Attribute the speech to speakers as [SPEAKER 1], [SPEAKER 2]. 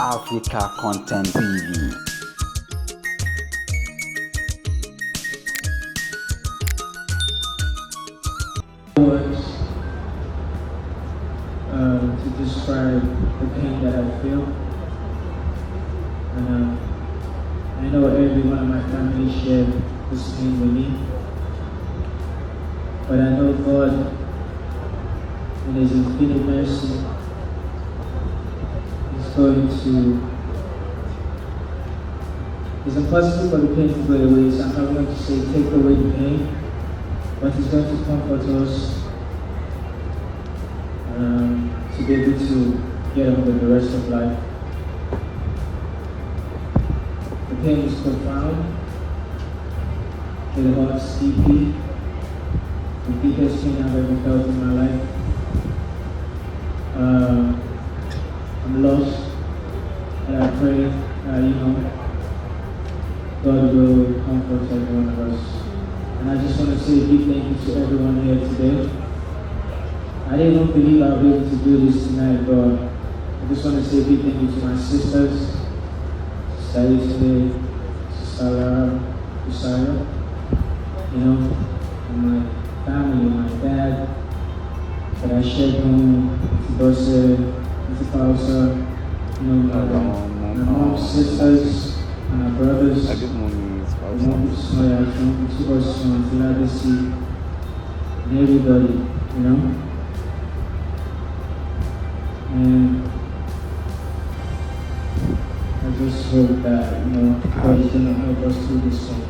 [SPEAKER 1] Africa Content TV.
[SPEAKER 2] Words to describe the pain that I feel, and I know every one of my family share this pain with me, but I know God, in His infinite mercy, is going to. It's impossible for the pain to go away, so I'm not going to say take away the pain, but He's going to comfort us to be able to get on with the rest of life. The pain is profound, the heart is deeply, the deepest pain I've ever felt in my life. I'm lost, and I pray, God will comfort every one of us. And I just want to say a big thank you to everyone here today. I didn't even believe I'll be able to do this tonight, but I just want to say a big thank you to my sisters, Sister Isle, Sister Lara, Usara, and my family, my dad, that I shared home, to Bose, to Pausa, my mom's sisters, and my brothers, and everybody, And I just hope that, God is going to help us through this thing.